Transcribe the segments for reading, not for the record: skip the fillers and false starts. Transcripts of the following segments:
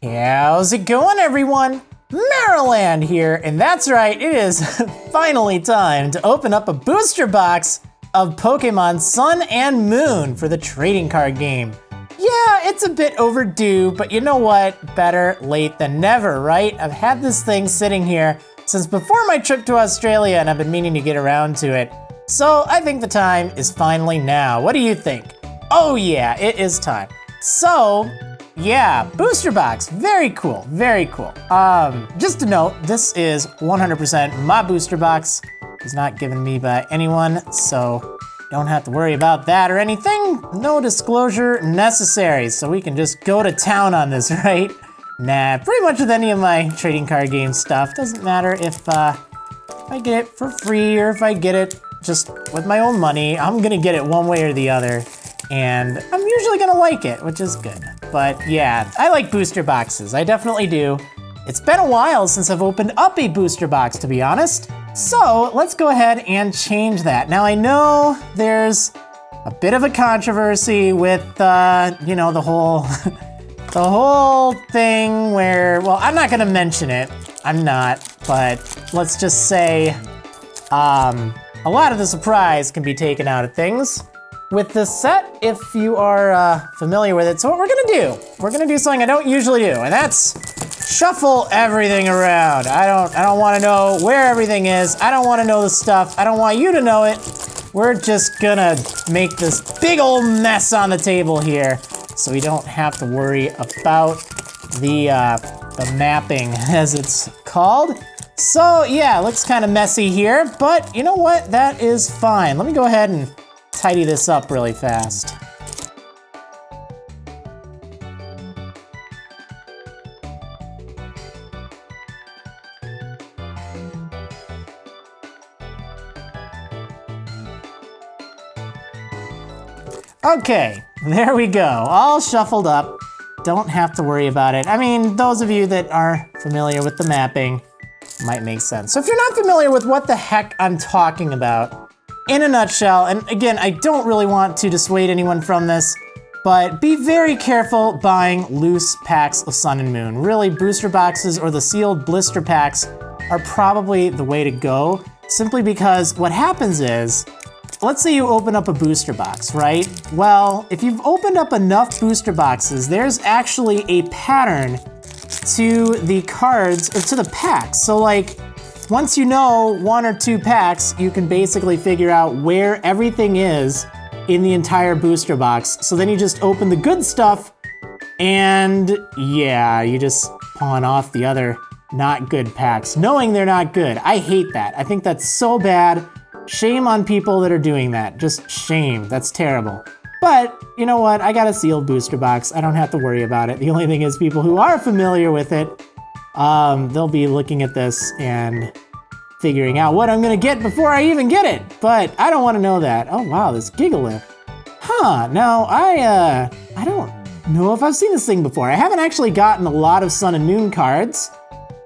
How's it going, everyone? Marriland here, and that's right, it is finally time to open up a booster box of Pokemon Sun and Moon for the trading card game. Yeah, it's a bit overdue, but you know what? Better late than never, right? I've had this thing sitting here since before my trip to Australia, and I've been meaning to get around to it. So I think the time is finally now. What do you think? Oh yeah, it is time. So, yeah, booster box, very cool, very cool. Just to note, this is 100% my booster box. It's not given me by anyone, so don't have to worry about that or anything. No disclosure necessary, so we can just go to town on this, right? Nah, pretty much with any of my trading card game stuff. Doesn't matter if I get it for free or if I get it just with my own money. I'm gonna get it one way or the other. And I'm usually gonna like it, which is good. But yeah, I like booster boxes, I definitely do. It's been a while since I've opened up a booster box, to be honest. So let's go ahead and change that. Now I know there's a bit of a controversy with, you know, the whole, the whole thing where, well, I'm not gonna mention it. I'm not, but let's just say, a lot of the surprise can be taken out of things with this set, if you are familiar with it. So what we're gonna do something I don't usually do, and that's shuffle everything around. I don't wanna know where everything is. I don't wanna know the stuff. I don't want you to know it. We're just gonna make this big old mess on the table here so we don't have to worry about the mapping, as it's called. So yeah, it looks kind of messy here, but you know what? That is fine. Let me go ahead and tidy this up really fast. Okay, there we go, all shuffled up. Don't have to worry about it. I mean, those of you that are familiar with the mapping might make sense. So if you're not familiar with what the heck I'm talking about, in a nutshell, and again, I don't really want to dissuade anyone from this, but be very careful buying loose packs of Sun and Moon. Really, booster boxes or the sealed blister packs are probably the way to go, simply because what happens is, let's say you open up a booster box, right? Well, if you've opened up enough booster boxes, there's actually a pattern to the cards, or to the packs. So like, once you know one or two packs, you can basically figure out where everything is in the entire booster box. So then you just open the good stuff, and yeah, you just pawn off the other not good packs, knowing they're not good. I hate that. I think that's so bad. Shame on people that are doing that. Just shame. That's terrible. But you know what? I got a sealed booster box. I don't have to worry about it. The only thing is, people who are familiar with it, they'll be looking at this and figuring out what I'm gonna get before I even get it. But I don't wanna know that. Oh wow, this Gigalith. Huh, now I don't know if I've seen this thing before. I haven't actually gotten a lot of Sun and Moon cards.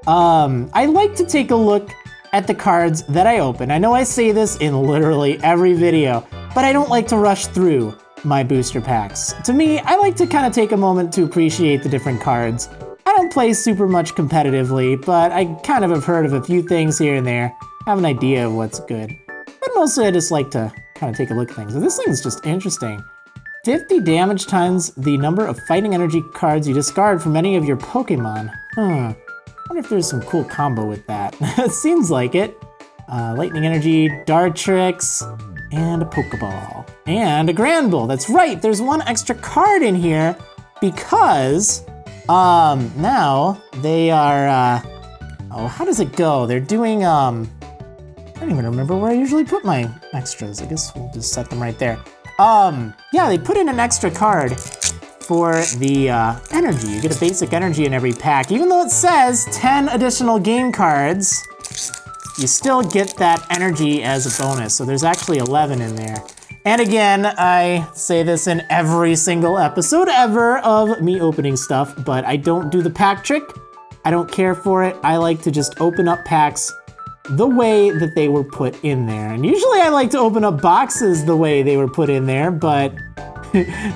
I like to take a look at the cards that I open. I know I say this in literally every video, but I don't like to rush through my booster packs. To me, I like to kind of take a moment to appreciate the different cards. I don't play super much competitively, but I kind of have heard of a few things here and there, have an idea of what's good. But mostly I just like to kind of take a look at things. And this thing's just interesting. 50 damage times the number of fighting energy cards you discard from any of your Pokemon. I wonder if there's some cool combo with that. It seems like it. Lightning Energy, Dartrix, and a Pokeball. And a Granbull, that's right, there's one extra card in here because now they are, oh, how does it go? They're doing, I don't even remember where I usually put my extras. I guess we'll just set them right there. Yeah, they put in an extra card for the energy. You get a basic energy in every pack. Even though it says 10 additional game cards, you still get that energy as a bonus. So there's actually 11 in there. And again, I say this in every single episode ever of me opening stuff, but I don't do the pack trick. I don't care for it. I like to just open up packs the way that they were put in there. And usually I like to open up boxes the way they were put in there, but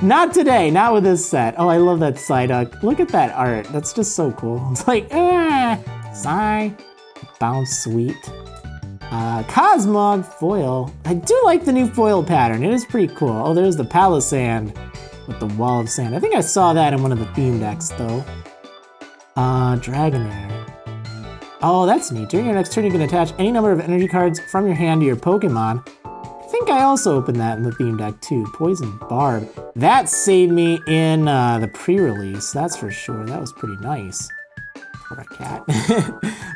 Not today, not with this set. Oh, I love that Psyduck. Look at that art. That's just so cool. It's like, sigh, bounce sweet. Cosmog foil. I do like the new foil pattern. It is pretty cool. Oh, there's the Palisand with the wall of sand. I think I saw that in one of the theme decks though. Dragonair. Oh, that's neat. During your next turn, you can attach any number of energy cards from your hand to your Pokemon. I think I also opened that in the theme deck too. Poison Barb. That saved me in the pre-release, that's for sure. That was pretty nice. For a cat.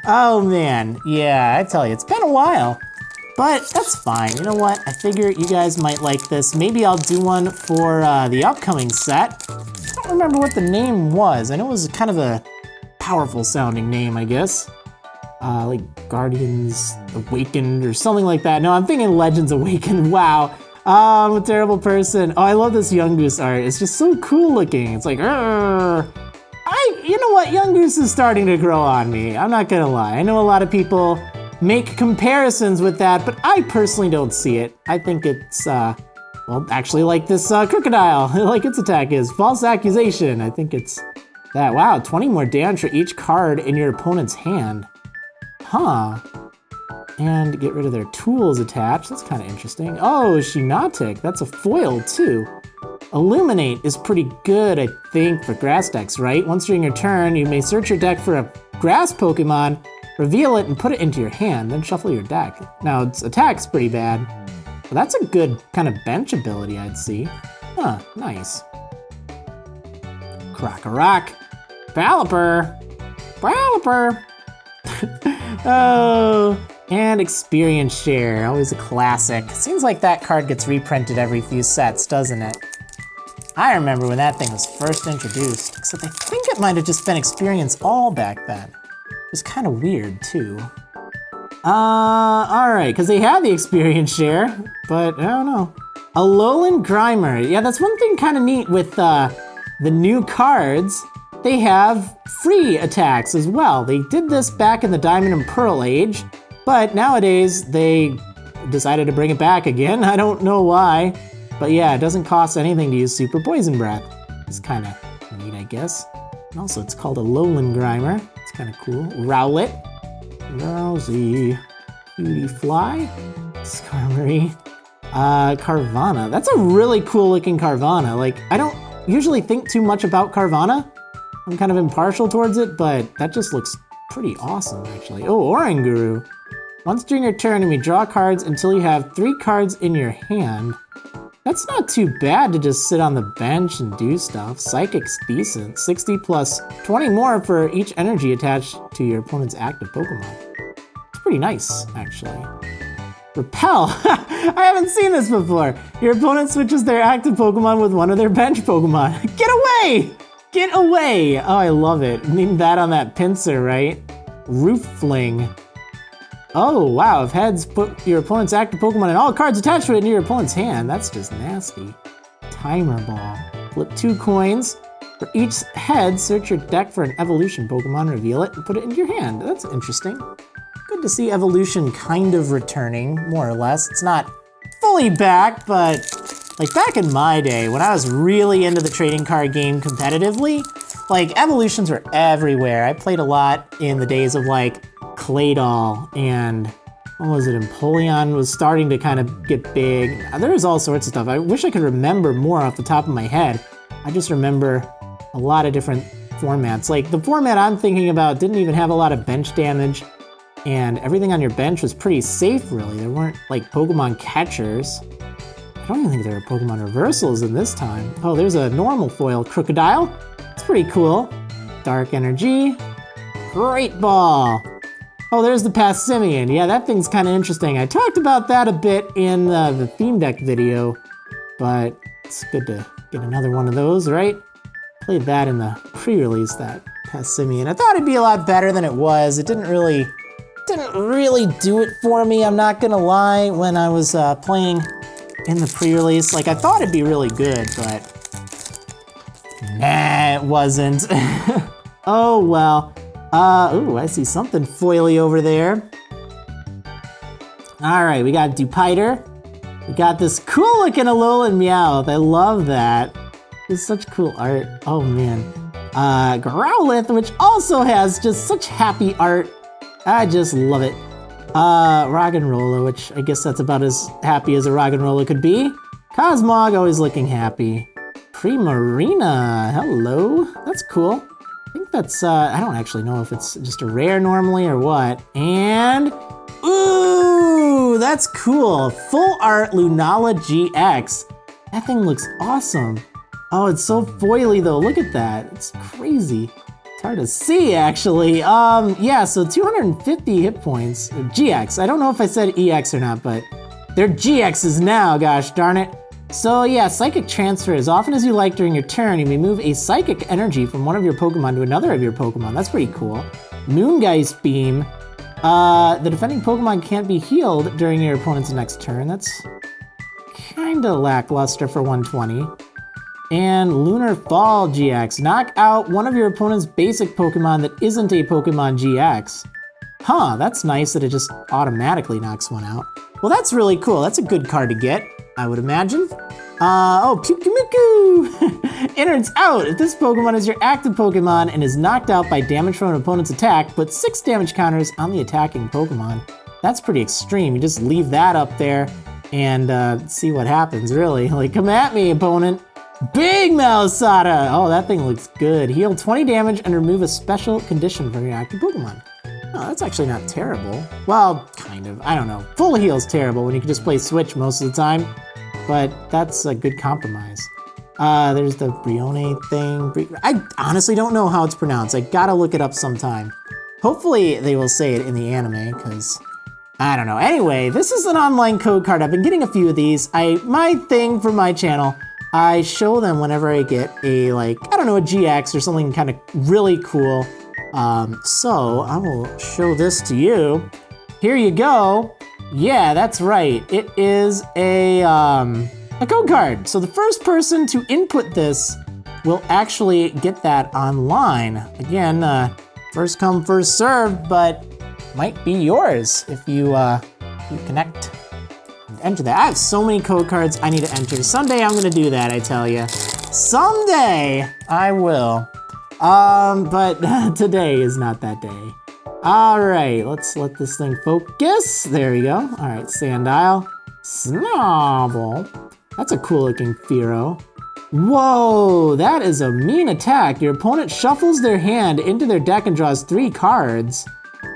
Oh man, yeah, I tell you, it's been a while. But that's fine. You know what? I figure you guys might like this. Maybe I'll do one for the upcoming set. I don't remember what the name was. I know it was kind of a powerful sounding name, I guess. Like Guardians Awakened or something like that. No, I'm thinking Legends Awakened. Wow. I'm a terrible person. Oh, I love this Young Goose art. It's just so cool looking. It's like, you know what? Young Goose is starting to grow on me. I'm not gonna lie. I know a lot of people make comparisons with that, but I personally don't see it. I think it's, well, actually like this Crocodile, like its attack is. False Accusation. I think it's that. Wow, 20 more damage for each card in your opponent's hand. Huh. And get rid of their tools attached. That's kind of interesting. Oh, Shinotic. That's a foil too. Illuminate is pretty good, I think, for grass decks, right? Once during your turn, you may search your deck for a grass Pokemon, reveal it, and put it into your hand, then shuffle your deck. Now, its attack's pretty bad, but that's a good kind of bench ability, I'd see. Huh, nice. Krokorok. Palliper. Oh, and Experience Share, always a classic. Seems like that card gets reprinted every few sets, doesn't it? I remember when that thing was first introduced, except I think it might have just been Experience All back then. It was kind of weird too. Alright, because they had the Experience Share, but I don't know. Alolan Grimer. Yeah, that's one thing kind of neat with the new cards. They have free attacks as well. They did this back in the Diamond and Pearl age, but nowadays they decided to bring it back again. I don't know why. But yeah, it doesn't cost anything to use Super Poison Breath. It's kind of neat, I guess. And also, it's called Alolan Grimer. It's kind of cool. Rowlet. Rousey. Cutie Fly. Skarmory. Carvana. That's a really cool looking Carvana. Like, I don't usually think too much about Carvana. I'm kind of impartial towards it, but that just looks pretty awesome, actually. Oh, Oranguru. Once during your turn, you may draw cards until you have 3 cards in your hand. That's not too bad to just sit on the bench and do stuff. Psychic's decent. 60 plus 20 more for each energy attached to your opponent's active Pokemon. It's pretty nice, actually. Repel. I haven't seen this before. Your opponent switches their active Pokemon with one of their bench Pokemon. Get away! Get away! Oh, I love it. Need that on that pincer, right? Roof Fling. Oh, wow. If heads, put your opponent's active Pokemon and all cards attached to it into your opponent's hand. That's just nasty. Timer Ball. Flip 2 coins. For each head, search your deck for an evolution Pokemon, reveal it, and put it into your hand. That's interesting. Good to see evolution kind of returning, more or less. It's not fully back, but like back in my day, when I was really into the trading card game competitively, like evolutions were everywhere. I played a lot in the days of like Claydol and what was it, Empoleon was starting to kind of get big. There was all sorts of stuff. I wish I could remember more off the top of my head. I just remember a lot of different formats. Like the format I'm thinking about didn't even have a lot of bench damage and everything on your bench was pretty safe really. There weren't like Pokemon catchers. I don't even think there were Pokemon reversals in this time. Oh, there's a normal foil Crocodile. It's pretty cool. Dark Energy. Great Ball. Oh, there's the Passimian. Yeah, that thing's kind of interesting. I talked about that a bit in the theme deck video, but it's good to get another one of those, right? Played that in the pre-release, that Passimian. I thought it'd be a lot better than it was. It didn't really do it for me, I'm not gonna lie, when I was playing in the pre-release. Like, I thought it'd be really good, but nah, it wasn't. Oh, well. Ooh, I see something foily over there. All right, we got Dupiter. We got this cool looking Alolan Meowth. I love that. It's such cool art. Oh man. Growlithe, which also has just such happy art. I just love it. Roggenrola, which I guess that's about as happy as a Roggenrola could be. Cosmog, always looking happy. Primarina, hello. That's cool. I think that's, I don't actually know if it's just a rare normally or what. And, ooh, that's cool. Full art Lunala-GX. That thing looks awesome. Oh, it's so foily though, look at that. It's crazy. It's hard to see actually. Yeah, so 250 hit points. GX, I don't know if I said EX or not, but they're GXs now, gosh darn it. So yeah, Psychic Transfer. As often as you like during your turn, you may move a Psychic Energy from one of your Pokemon to another of your Pokemon. That's pretty cool. Moongeist Beam. The defending Pokemon can't be healed during your opponent's next turn. That's kinda lackluster for 120. And Lunar Fall GX. Knock out one of your opponent's basic Pokemon that isn't a Pokemon GX. Huh, that's nice that it just automatically knocks one out. Well, that's really cool. That's a good card to get, I would imagine. Oh, Pyukumuku! Innards out! If this Pokemon is your active Pokemon and is knocked out by damage from an opponent's attack, put 6 damage counters on the attacking Pokemon. That's pretty extreme. You just leave that up there and see what happens, really. Like, come at me, opponent. Big Malasada! Oh, that thing looks good. Heal 20 damage and remove a special condition from your active Pokemon. Oh, that's actually not terrible. Well, kind of. I don't know. Full heal's terrible when you can just play Switch most of the time, but that's a good compromise. There's the Brione thing. I honestly don't know how it's pronounced. I gotta look it up sometime. Hopefully they will say it in the anime, because I don't know. Anyway, this is an online code card. I've been getting a few of these. My thing for my channel, I show them whenever I get a, like, I don't know, a GX or something kind of really cool. So I will show this to you. Here you go. Yeah, that's right. It is a code card. So the first person to input this will actually get that online. Again, first come, first served, but might be yours if you connect and enter that. I have so many code cards I need to enter. Someday I'm gonna do that, I tell you. Someday I will. But today is not that day. All right, let's let this thing focus. There we go. All right, Sandile, Snobble. That's a cool looking Fearow. Whoa, that is a mean attack. Your opponent shuffles their hand into their deck and draws 3 cards.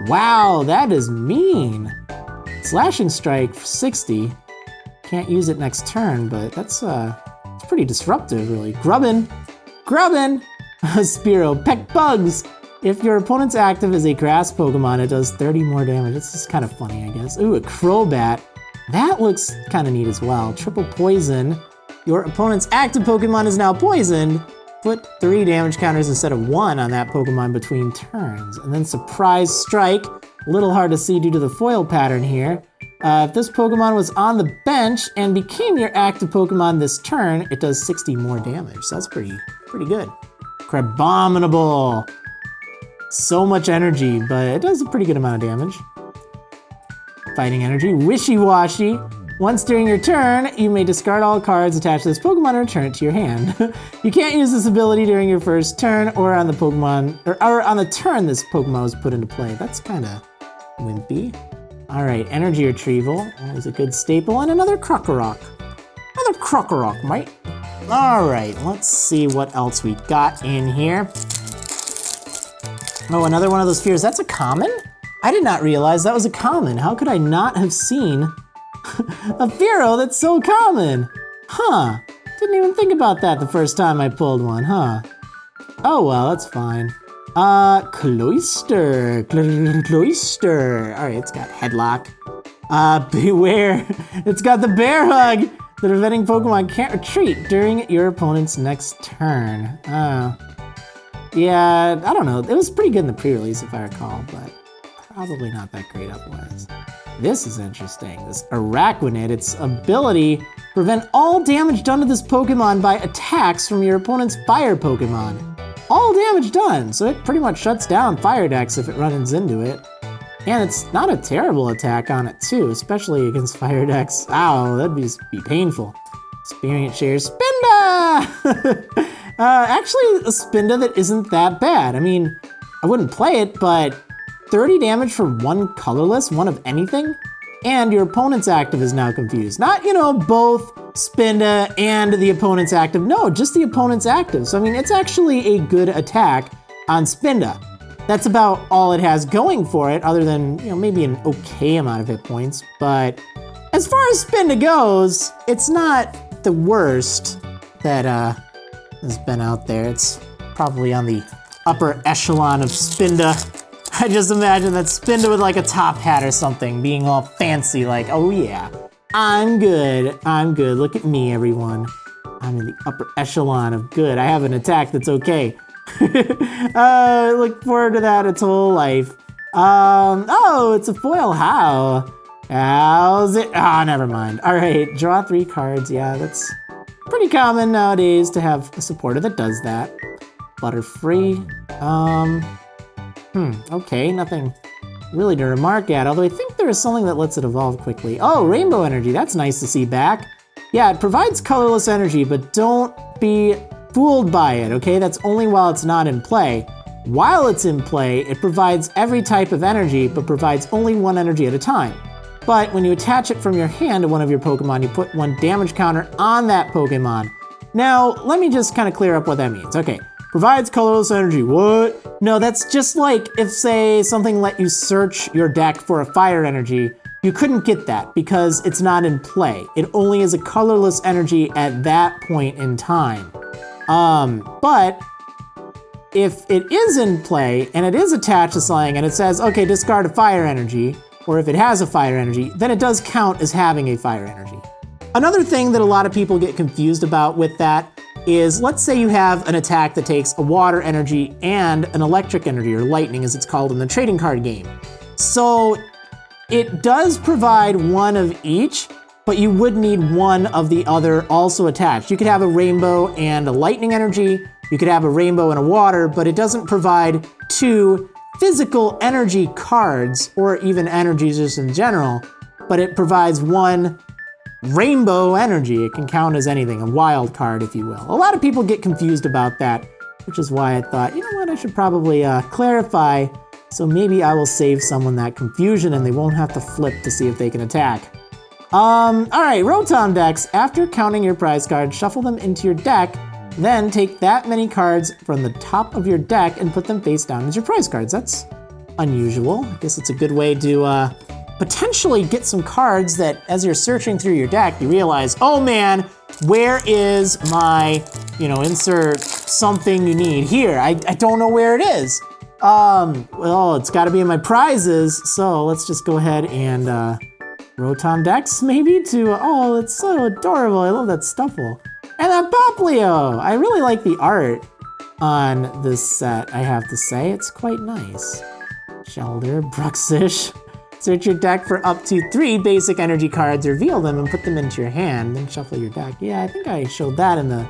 Wow, that is mean. Slashing Strike for 60. Can't use it next turn, but that's it's pretty disruptive, really. Grubbin. Spearow, Peck Bugs. If your opponent's active is a grass Pokemon, it does 30 more damage. It's just kind of funny, I guess. Ooh, a Crobat. That looks kind of neat as well. Triple Poison. Your opponent's active Pokemon is now poisoned. Put 3 damage counters instead of 1 on that Pokemon between turns. And then Surprise Strike. A little hard to see due to the foil pattern here. If this Pokemon was on the bench and became your active Pokemon this turn, it does 60 more damage. So that's pretty good. Crabominable. So much energy, but it does a pretty good amount of damage. Fighting Energy. Wishy-Washy. Once during your turn, you may discard all cards attached to this Pokemon and return it to your hand. You can't use this ability during your first turn or on the Pokemon, or on the turn this Pokemon was put into play. That's kind of wimpy. All right, Energy Retrieval. Always a good staple. And another Krokorok. Another Krokorok, mate. All right, let's see what else we got in here. Oh, another one of those Fears. That's a common? I did not realize that was a common. How could I not have seen a Fearow that's so common? Huh. Didn't even think about that the first time I pulled one, huh? Oh, well, that's fine. Cloyster. Cloyster. All right, it's got Headlock. Beware. It's got the Bear Hug. The defending Pokemon can't retreat during your opponent's next turn. Yeah, I don't know. It was pretty good in the pre-release, if I recall, but probably not that great otherwise. This is interesting. This Araquanid, its ability, prevent all damage done to this Pokemon by attacks from your opponent's fire Pokemon. All damage done, so it pretty much shuts down fire decks if it runs into it. And it's not a terrible attack on it too, especially against fire decks. Ow, that'd be painful. Experience share Spinda! Actually, a Spinda that isn't that bad. I mean, I wouldn't play it, but 30 damage for one colorless, one of anything, and your opponent's active is now confused. Not, you know, both Spinda and the opponent's active. No, just the opponent's active. So, I mean, it's actually a good attack on Spinda. That's about all it has going for it, other than, you know, maybe an okay amount of hit points. But as far as Spinda goes, it's not the worst that has been out there. It's probably on the upper echelon of Spinda. I just imagine that Spinda with like a top hat or something, being all fancy, like, oh yeah, I'm good, look at me, everyone. I'm in the upper echelon of good. I have an attack that's okay. Look forward to that its whole life. Oh, it's a foil, how? How's it? Ah, never mind. All right, draw 3 cards. Yeah, that's pretty common nowadays to have a supporter that does that. Butterfree. Okay, nothing really to remark at, although I think there is something that lets it evolve quickly. Oh, Rainbow Energy, that's nice to see back. Yeah, it provides colorless energy, but don't be fooled by it, okay? That's only while it's not in play. While it's in play, it provides every type of energy, but provides only 1 energy at a time. But when you attach it from your hand to one of your Pokemon, you put 1 damage counter on that Pokemon. Now, let me just kind of clear up what that means. Okay. Provides colorless energy, what? No, that's just like if, say, something let you search your deck for a fire energy, you couldn't get that because it's not in play. It only is a colorless energy at that point in time. But if it is in play and it is attached to something and it says, okay, discard a fire energy, or if it has a fire energy, then it does count as having a fire energy. Another thing that a lot of people get confused about with that is, let's say you have an attack that takes a water energy and an electric energy, or lightning as it's called in the trading card game. So it does provide 1 of each, but you would need 1 of the other also attached. You could have a rainbow and a lightning energy, you could have a rainbow and a water, but it doesn't provide 2 physical energy cards, or even energies just in general, but it provides 1 rainbow energy. It can count as anything, a wild card, if you will. A lot of people get confused about that, which is why I thought, you know what, I should probably clarify, so maybe I will save someone that confusion and they won't have to flip to see if they can attack. All right, Rotom decks. After counting your prize cards, shuffle them into your deck, then take that many cards from the top of your deck and put them face down as your prize cards. That's unusual. I guess it's a good way to potentially get some cards that, as you're searching through your deck, you realize, oh man, where is my, you know, insert something you need here. I don't know where it is. Well, it's gotta be in my prizes, so let's just go ahead and Rotom decks maybe to, oh, it's so adorable. I love that Stuffle. And that Poplio. I really like the art on this set, I have to say. It's quite nice. Shelter, Bruxish. Search your deck for up to 3 basic energy cards, reveal them, and put them into your hand, then shuffle your deck. Yeah, I think I showed that in the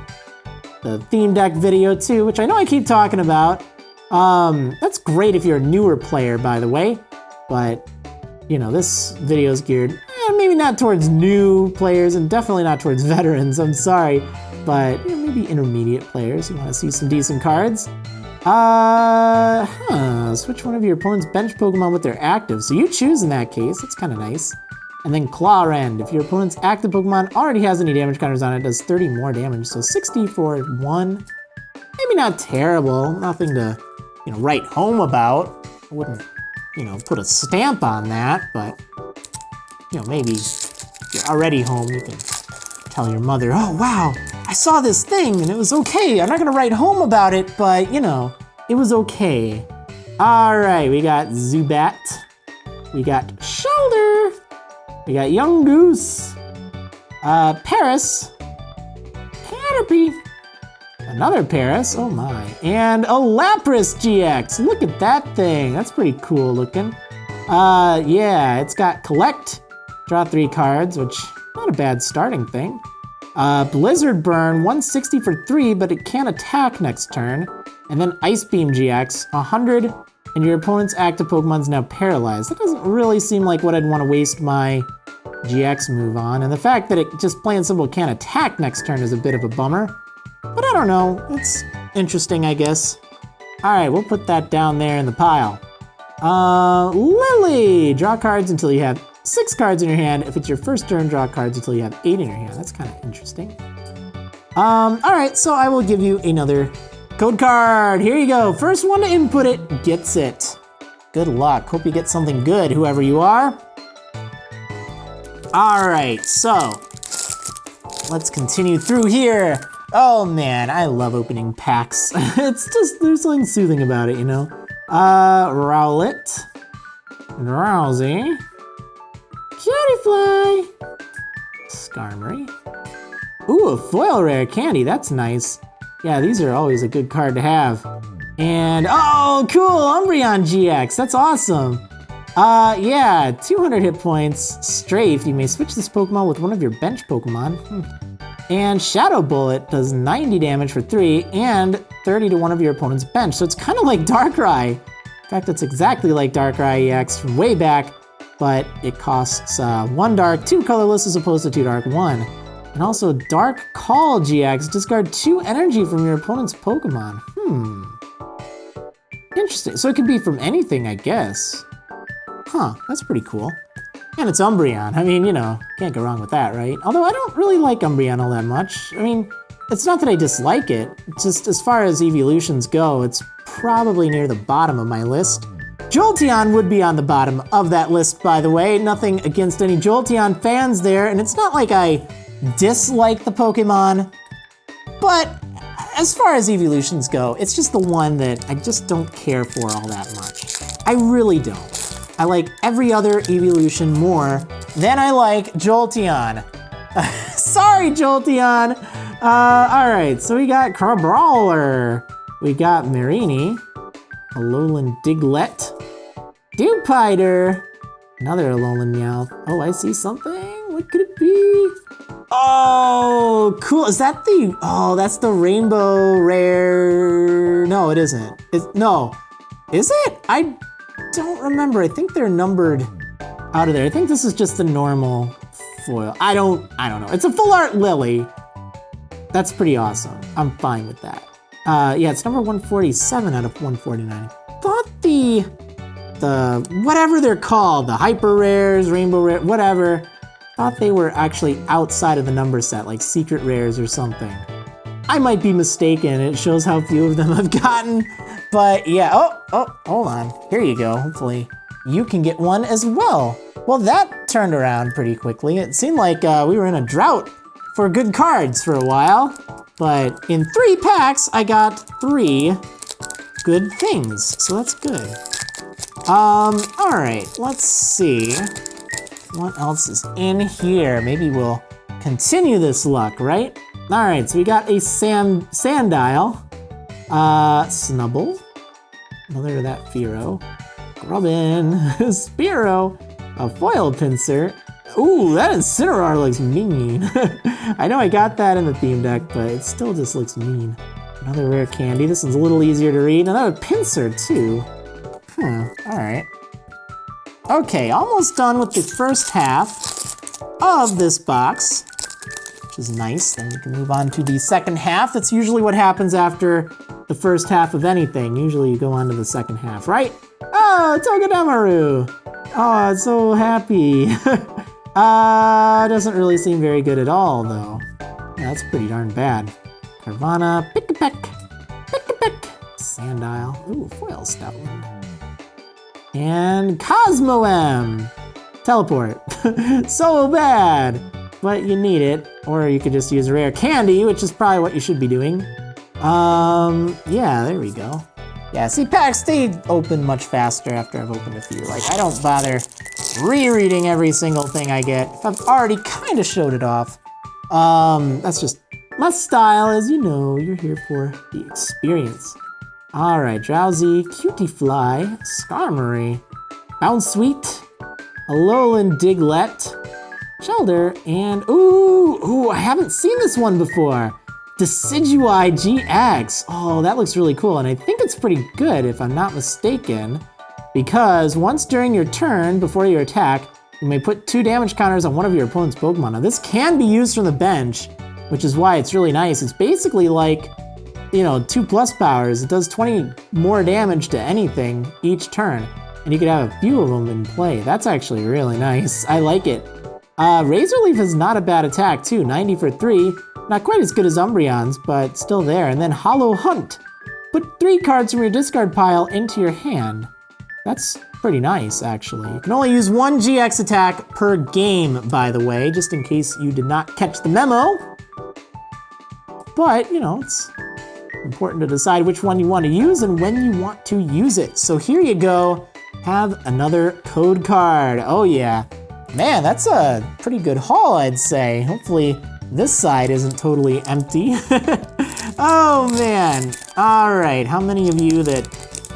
theme deck video too, which I know I keep talking about. That's great if you're a newer player, by the way, but you know, this video is geared maybe not towards new players and definitely not towards veterans, I'm sorry, but you know, maybe intermediate players who want to see some decent cards. Switch one of your opponent's bench Pokemon with their active. So you choose in that case, that's kind of nice. And then Claw Rend. If your opponent's active Pokemon already has any damage counters on it, it does 30 more damage. So 60 for 1. Maybe not terrible, nothing to, you know, write home about. I wouldn't, you know, put a stamp on that, but, you know, maybe if you're already home, you can tell your mother, oh wow, I saw this thing and it was okay. I'm not gonna write home about it, but you know, it was okay. All right, we got Zubat, we got Shelter, we got Young Goose, Paris, Caterpie, another Paris, oh my, and a Lapras GX. Look at that thing, that's pretty cool looking. Yeah, it's got Collect, draw 3 cards, which not a bad starting thing. Blizzard Burn, 160 for 3, but it can't attack next turn. And then Ice Beam GX, 100 and your opponent's active Pokemon's now paralyzed. That doesn't really seem like what I'd want to waste my GX move on, and the fact that it just plain and simple can't attack next turn is a bit of a bummer. But I don't know, it's interesting, I guess. All right, we'll put that down there in the pile. Lily! Draw cards until you have 6 cards in your hand. If it's your first turn, draw cards until you have 8 in your hand. That's kind of interesting. All right, so I will give you another code card. Here you go. First one to input it gets it. Good luck. Hope you get something good, whoever you are. All right, so let's continue through here. Oh man, I love opening packs. It's just, there's something soothing about it, you know? Rowlet, Drowsy, Cutiefly, Skarmory. Ooh, a foil rare candy, that's nice. Yeah, these are always a good card to have. And, oh, cool, Umbreon-GX, that's awesome. Yeah, 200 hit points, Strafe. You may switch this Pokemon with one of your bench Pokemon. And Shadow Bullet does 90 damage for 3 and 30 to one of your opponent's bench. So it's kind of like Darkrai. In fact, it's exactly like Darkrai EX from way back, but it costs 1 dark, 2 colorless as opposed to 2 dark, 1. And also Dark Call GX, discard 2 energy from your opponent's Pokemon. Interesting, so it could be from anything, I guess. Huh, that's pretty cool. And it's Umbreon. I mean, you know, can't go wrong with that, right? Although I don't really like Umbreon all that much. I mean, it's not that I dislike it. It's just as far as evolutions go, it's probably near the bottom of my list. Jolteon would be on the bottom of that list, by the way. Nothing against any Jolteon fans there. And it's not like I dislike the Pokemon, but as far as evolutions go, it's just the one that I just don't care for all that much. I really don't. I like every other evolution more than I like Jolteon. Sorry, Jolteon. All right, so we got Crabrawler. We got Marini, Alolan Diglett, Dewpider, another Alolan Meowth. Oh, I see something. What could it be? Oh, cool. Is that the, oh, that's the rainbow rare. No, it isn't. No, is it? I don't remember. I think they're numbered out of there. I think this is just the normal foil. I don't know. It's a full art Lily. That's pretty awesome. I'm fine with that. Yeah, it's number 147 out of 149. Thought the whatever they're called, the hyper rares, rainbow rare, whatever, thought they were actually outside of the number set, like secret rares or something. I might be mistaken. It shows how few of them I've gotten. But yeah, oh, hold on. Here you go. Hopefully you can get one as well. Well, that turned around pretty quickly. It seemed like we were in a drought for good cards for a while. But in 3 packs, I got 3 good things. So that's good. All right, let's see. What else is in here? Maybe we'll continue this luck, right? All right, so we got a Sandile, Snubble, another of that Fearow, Grubbin, Spearow, a Foil Pinsir. Ooh, that Incineroar looks mean. I know I got that in the theme deck, but it still just looks mean. Another rare candy. This one's a little easier to read. Another Pinsir, too. All right. Okay, almost done with the first half of this box, which is nice. Then we can move on to the second half. That's usually what happens after the first half of anything. Usually you go on to the second half, right? Oh, Togedemaru! Oh, it's so happy. Doesn't really seem very good at all, though. Yeah, that's pretty darn bad. Carvana, Pick-a-Peck, Sandile, ooh, Foil Stoutland. And Cosmoem! Teleport. So bad! But you need it. Or you could just use rare candy, which is probably what you should be doing. Yeah, there we go. Yeah, see, packs, they open much faster after I've opened a few. Like, I don't bother rereading every single thing I get if I've already kind of showed it off. That's just my style, as you know. You're here for the experience. All right, Drowsy, Cutiefly, Skarmory, Bounsweet, Alolan Diglett, Shelder, and ooh, I haven't seen this one before. Decidueye-GX. Oh, that looks really cool, and I think it's pretty good if I'm not mistaken, because once during your turn, before your attack, you may put 2 damage counters on one of your opponent's Pokemon. Now this can be used from the bench, which is why it's really nice. It's basically like, you know, 2+ powers. It does 20 more damage to anything each turn, and you could have a few of them in play. That's actually really nice. I like it. Razor Leaf is not a bad attack too, 90 for 3. Not quite as good as Umbreon's, but still there. And then Hollow Hunt. Put 3 cards from your discard pile into your hand. That's pretty nice, actually. You can only use 1 GX attack per game, by the way, just in case you did not catch the memo. But, you know, it's important to decide which one you want to use and when you want to use it. So here you go. Have another code card. Oh yeah. Man, that's a pretty good haul, I'd say. Hopefully this side isn't totally empty. Oh man. All right, how many of you that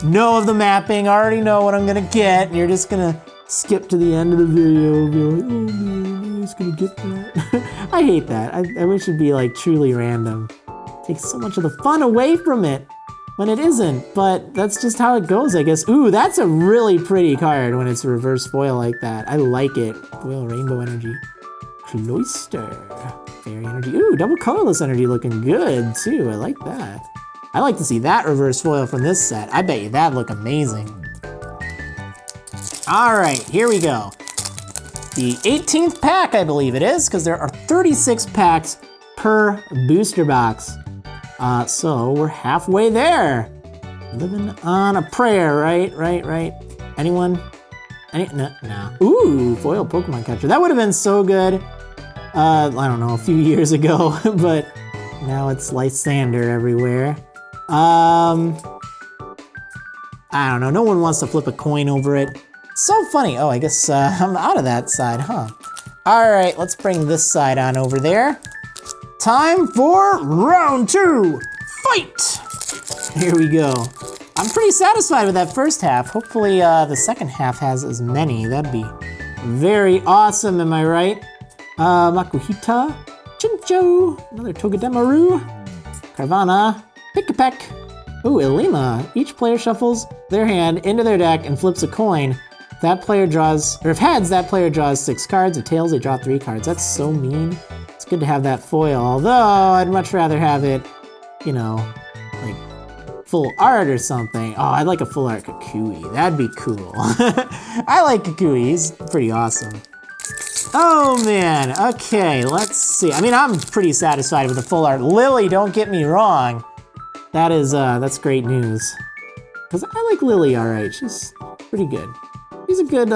know of the mapping already know what I'm gonna get, and you're just gonna skip to the end of the video and be like, oh man, I was gonna get that. I hate that. I wish it'd be like truly random. It takes so much of the fun away from it when it isn't, but that's just how it goes, I guess. Ooh, that's a really pretty card when it's reverse foil like that. I like it. Foil Rainbow Energy. Cloyster. Fairy Energy. Ooh, double colorless energy looking good too. I like that. I like to see that reverse foil from this set. I bet you that'd look amazing. All right, here we go. The 18th pack, I believe it is, because there are 36 packs per booster box. So we're halfway there. Living on a prayer, right? Anyone? No. Ooh, foil Pokemon catcher. That would have been so good, I don't know, a few years ago, but now it's Lysander everywhere. I don't know, no one wants to flip a coin over it. So funny. Oh, I guess I'm out of that side, huh? All right, let's bring this side on over there. Time for round 2, fight! Here we go. I'm pretty satisfied with that first half. Hopefully the second half has as many. That'd be very awesome, am I right? Makuhita, Chincho, another Togedemaru, Carvana, Pick-a-Peck. Ooh, Ilima. Each player shuffles their hand into their deck and flips a coin. If that player draws, or if heads, that player draws 6 cards. If tails, they draw 3 cards. That's so mean. It's good to have that foil, although I'd much rather have it, you know, like full art or something. Oh, I'd like a full art Kukui. That'd be cool. I like Kukui. He's pretty awesome. Oh man, okay, let's see. I mean, I'm pretty satisfied with the full art Lily, don't get me wrong. That is, that's great news. Because I like Lily all right, she's pretty good. She's a good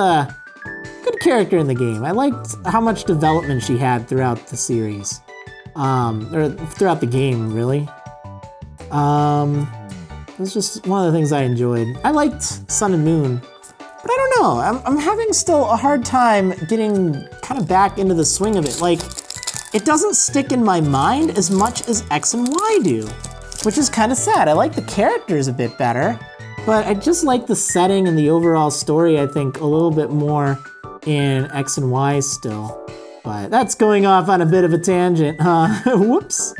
character in the game. I liked how much development she had throughout the series. Or throughout the game, really. It was just one of the things I enjoyed. I liked Sun and Moon, but I don't know. I'm having still a hard time getting kind of back into the swing of it. Like, it doesn't stick in my mind as much as X and Y do, which is kind of sad. I like the characters a bit better, but I just like the setting and the overall story, I think, a little bit more in X and Y still. But that's going off on a bit of a tangent, huh? Whoops.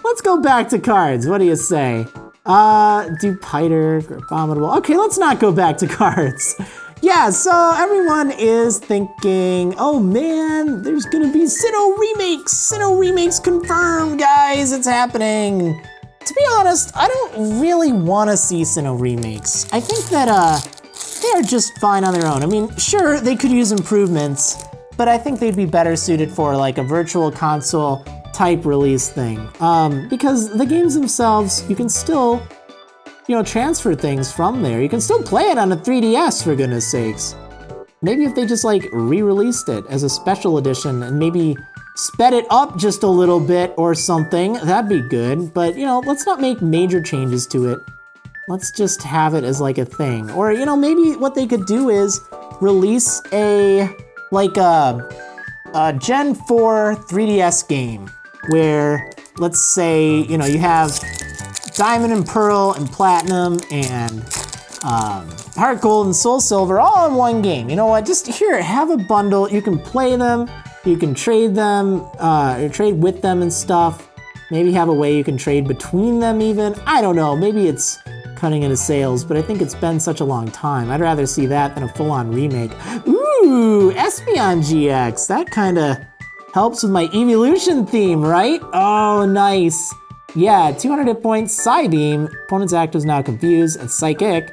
Let's go back to cards. What do you say? Dupiter, Abominable. Okay, let's not go back to cards. Yeah, so everyone is thinking, oh man, there's gonna be Sinnoh remakes. Sinnoh remakes confirmed, guys, it's happening. To be honest, I don't really wanna see Sinnoh remakes. I think that they're just fine on their own. I mean, sure, they could use improvements, but I think they'd be better suited for like a virtual console type release thing. Because the games themselves, you can still, you know, transfer things from there. You can still play it on a 3DS, for goodness sakes. Maybe if they just like re-released it as a special edition and maybe sped it up just a little bit or something, that'd be good. But, you know, let's not make major changes to it. Let's just have it as like a thing. Or, you know, maybe what they could do is release a Gen 4 3DS game where, let's say, you know, you have Diamond and Pearl and Platinum and Heart Gold and Soul Silver all in one game. You know what? Just here, have a bundle. You can play them, you can trade them, or trade with them and stuff. Maybe have a way you can trade between them even. I don't know, maybe it's cutting into sales, but I think it's been such a long time. I'd rather see that than a full-on remake. Ooh, Espeon-GX. That kind of helps with my evolution theme, right? Oh, nice. Yeah, 200 hit points, Psybeam. Opponent's active is now confused, and Psychic.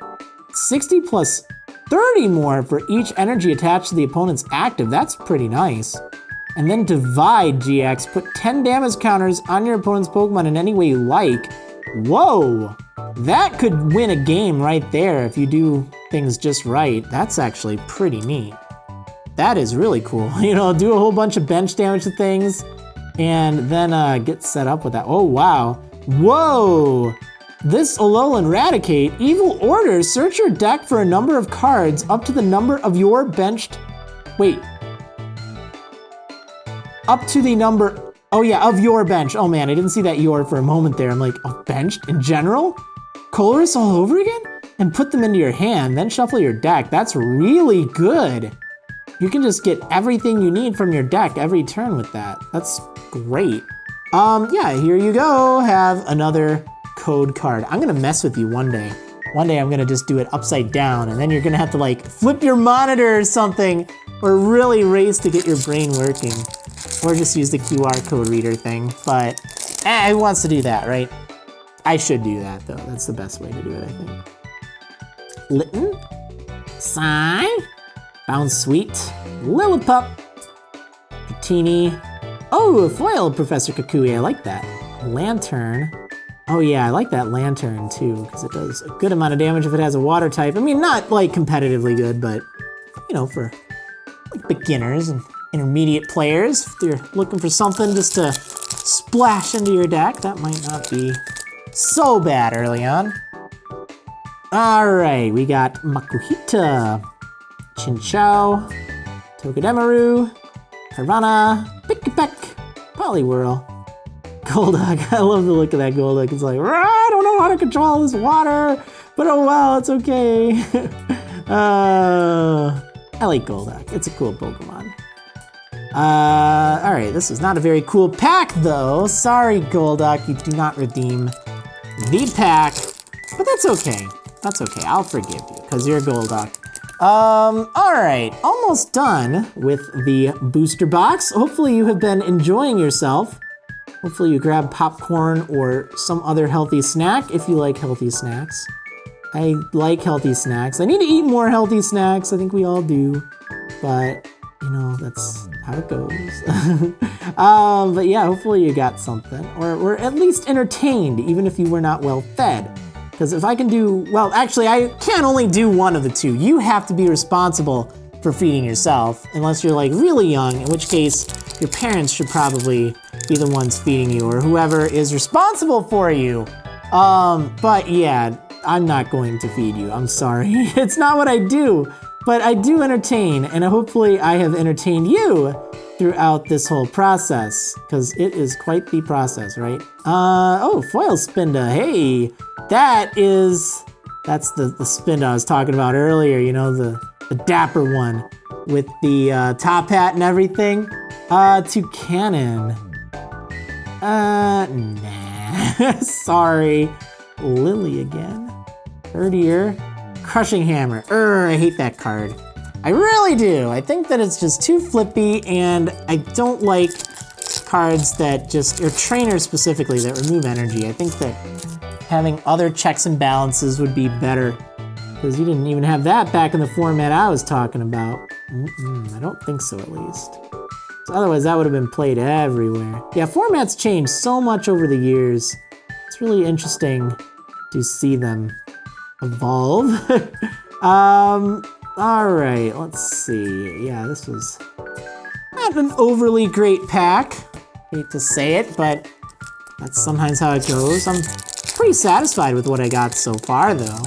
60 plus 30 more for each energy attached to the opponent's active. That's pretty nice. And then Divide GX. Put 10 damage counters on your opponent's Pokemon in any way you like. Whoa! That could win a game right there if you do things just right. That's actually pretty neat. That is really cool. You know, do a whole bunch of bench damage to things and then get set up with that. Oh, wow. Whoa! This Alolan Raticate, Evil Order, search your deck for a number of cards up to the number of your benched... Wait. Up to the number... Oh yeah, of your bench. Oh man, I didn't see that your for a moment there. I'm like, oh, benched in general? Colress all over again? And put them into your hand, then shuffle your deck. That's really good. You can just get everything you need from your deck every turn with that. That's great. Yeah, here you go. Have another code card. I'm gonna mess with you one day. One day I'm gonna just do it upside down and then you're gonna have to like flip your monitor or something or really race to get your brain working. Or just use the QR code reader thing, but who wants to do that, right? I should do that though. That's the best way to do it, I think. Litten, Psy, Bounsweet, Lillipup, Dratini. Oh, a foil Professor Kukui, I like that. Lantern. Oh yeah, I like that Lantern too, because it does a good amount of damage if it has a water type. I mean, not like competitively good, but you know, for like beginners and intermediate players, if you're looking for something just to splash into your deck, that might not be so bad early on. All right, we got Makuhita, Chinchou, Togedemaru, Piranha, Pikipek, Poliwhirl, Golduck. I love the look of that Golduck. It's like, I don't know how to control this water, but oh well, it's okay. I like Golduck. It's a cool Pokemon. All right, this is not a very cool pack though. Sorry, Golduck, you do not redeem the pack, but that's okay. That's okay, I'll forgive you, because you're a Golduck. All right, almost done with the booster box. Hopefully you have been enjoying yourself. Hopefully you grab popcorn or some other healthy snack if you like healthy snacks. I like healthy snacks. I need to eat more healthy snacks, I think we all do, but you know, that's how it goes. But yeah, hopefully you got something, or at least entertained, even if you were not well fed. Because if I can do, well, actually, I can only do one of the two. You have to be responsible for feeding yourself, unless you're like really young, in which case your parents should probably be the ones feeding you, or whoever is responsible for you. But yeah, I'm not going to feed you, I'm sorry. It's not what I do, but I do entertain, and hopefully I have entertained you throughout this whole process, because it is quite the process, right? Oh, Foil Spinda, hey! That's the Spinda I was talking about earlier, you know, the dapper one with the top hat and everything. Toucanon. Nah, sorry. Lily again. Herdier. Crushing Hammer. I hate that card. I really do. I think that it's just too flippy, and I don't like cards that just, or trainers specifically, that remove energy. I think that having other checks and balances would be better, because you didn't even have that back in the format I was talking about. I don't think so, at least. So otherwise, that would have been played everywhere. Yeah, formats change so much over the years. It's really interesting to see them evolve. All right, let's see. Yeah, this was not an overly great pack. Hate to say it, but that's sometimes how it goes. I'm pretty satisfied with what I got so far, though.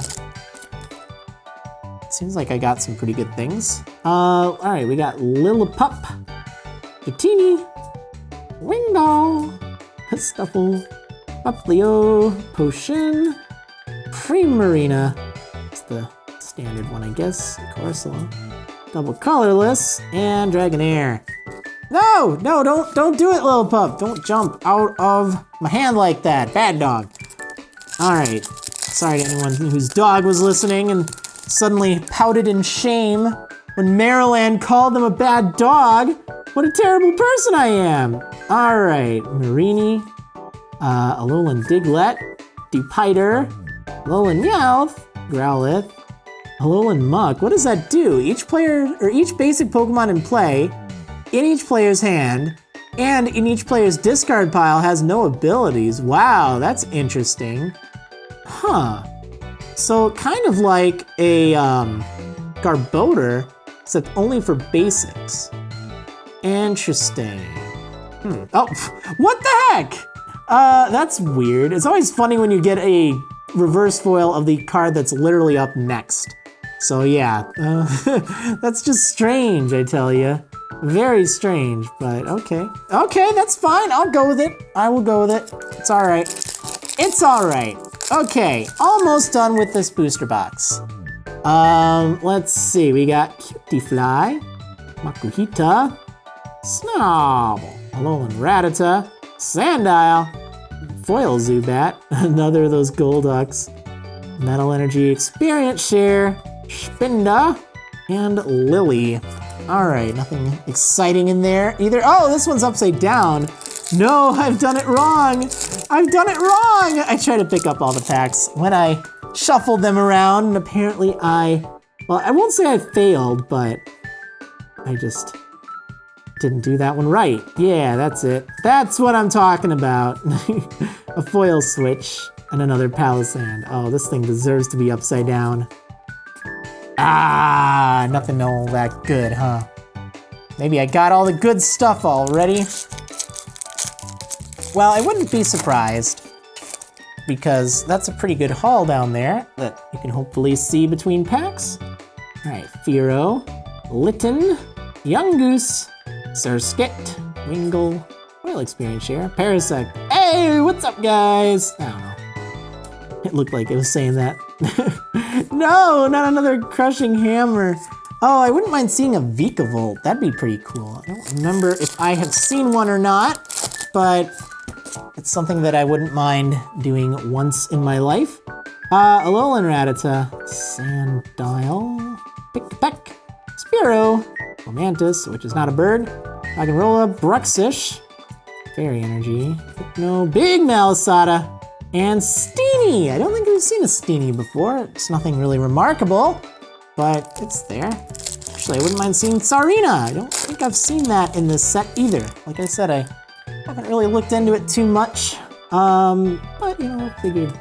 Seems like I got some pretty good things. All right, we got Lillipup, Dratini, Wingull, Stuffle, Buplio, Potion, Primarina. It's the standard one, I guess. Corsola, Double Colorless, and Dragonair. No, don't do it, little pup. Don't jump out of my hand like that. Bad dog. All right. Sorry to anyone whose dog was listening and suddenly pouted in shame when Marriland called them a bad dog. What a terrible person I am. All right, Marini, Alolan Diglett, Dewpider, Alolan Meowth, Growlithe, Alolan Muck. What does that do? Each player, or each basic Pokemon in play, in each player's hand, and in each player's discard pile has no abilities. Wow, that's interesting. Huh. So kind of like a Garbodor, except only for basics. Interesting. Oh, what the heck? That's weird. It's always funny when you get a reverse foil of the card that's literally up next. So yeah, that's just strange, I tell you. Very strange, but okay. Okay, that's fine. I'll go with it. I will go with it. It's all right. It's all right. Okay, almost done with this booster box. Let's see. We got Cutiefly, Makuhita, Snarl, Alolan Rattata, Sandile, Foil Zubat, another of those Golducks, Metal Energy Experience Share, Spinda, and Lily. All right, nothing exciting in there either. Oh, this one's upside down. No, I've done it wrong. I've done it wrong. I tried to pick up all the packs when I shuffled them around, and apparently well, I won't say I failed, but I just didn't do that one right. Yeah, that's it. That's what I'm talking about. A foil switch and another Palisand. Oh, this thing deserves to be upside down. Ah, nothing all that good, huh? Maybe I got all the good stuff already. Well, I wouldn't be surprised, because that's a pretty good haul down there that you can hopefully see between packs. All right, Fearow, Litten, Yungoos, Surskit, Wingull, Royal Experience Share, Parasect. Hey, what's up, guys? I don't know. It looked like it was saying that. No, not another Crushing Hammer. Oh, I wouldn't mind seeing a Vikavolt. That'd be pretty cool. I don't remember if I have seen one or not, but it's something that I wouldn't mind doing once in my life. Alolan Rattata, Sandile, Pick-Peck, Spearow, Romantis, which is not a bird, Rockenrola, Bruxish, Fairy Energy, no, Big Malasada, and Steenie. I don't think we've seen a Steenie before. It's nothing really remarkable, but it's there. Actually, I wouldn't mind seeing Tsarina. I don't think I've seen that in this set either. Like I said, I haven't really looked into it too much, but you know, I figured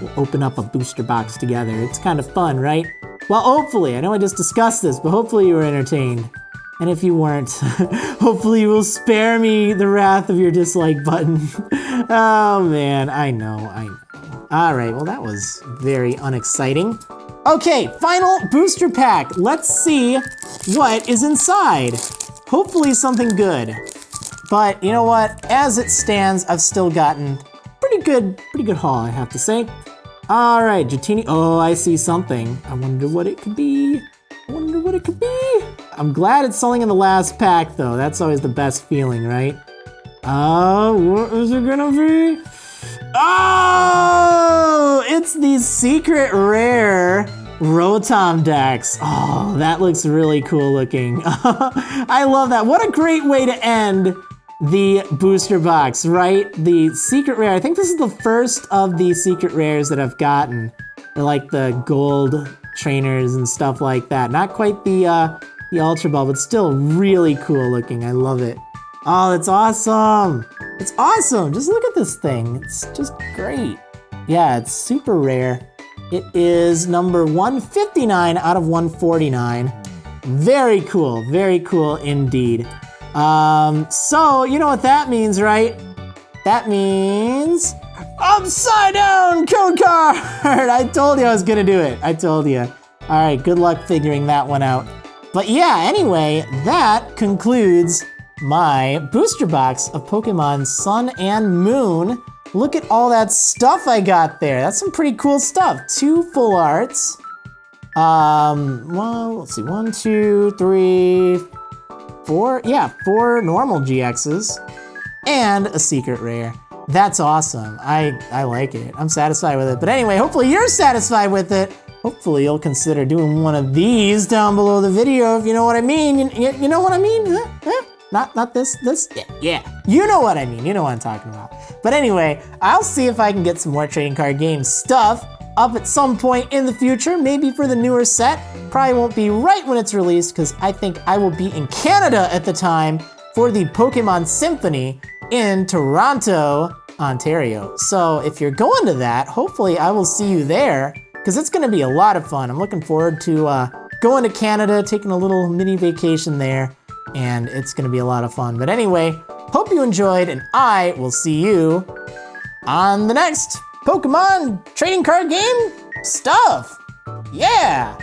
we'll open up a booster box together. It's kind of fun, right? Well, hopefully, I know I just discussed this, but hopefully you were entertained. And if you weren't, hopefully you will spare me the wrath of your dislike button. Oh man, I know. All right, well that was very unexciting. Okay, final booster pack. Let's see what is inside. Hopefully something good. But you know what? As it stands, I've still gotten pretty good haul, I have to say. All right, Dratini. Oh, I see something. I wonder what it could be. I'm glad it's selling in the last pack, though. That's always the best feeling, right? What is it gonna be? Oh, it's the secret rare Rotom Dex. Oh, that looks really cool looking. I love that. What a great way to end the booster box, right? The secret rare. I think this is the first of the secret rares that I've gotten. They're like the gold trainers and stuff like that. Not quite the Ultra Ball, but still really cool looking. I love it. Oh, it's awesome. It's awesome. Just look at this thing. It's just great. Yeah, it's super rare. It is number 159 out of 149. Very cool indeed. So you know what that means, right? That means upside down code card. I told you I was gonna do it. I told you. All right, good luck figuring that one out. But yeah, anyway, that concludes my booster box of Pokemon Sun and Moon. Look at all that stuff I got there. That's some pretty cool stuff. 2 full arts. Well, let's see, 1, 2, 3, 4 normal GXs and a secret rare. That's awesome. I like it. I'm satisfied with it. But anyway, hopefully you're satisfied with it. Hopefully you'll consider doing one of these down below the video, if you know what I mean. You know what I mean? Not this? Yeah. You know what I mean. You know what I'm talking about. But anyway, I'll see if I can get some more trading card game stuff up at some point in the future, maybe for the newer set. Probably won't be right when it's released, because I think I will be in Canada at the time for the Pokemon Symphony in Toronto, Ontario. So if you're going to that, hopefully I will see you there, because it's gonna be a lot of fun. I'm looking forward to going to Canada, taking a little mini vacation there, and it's gonna be a lot of fun. But anyway, hope you enjoyed, and I will see you on the next Pokemon trading card game stuff. Yeah!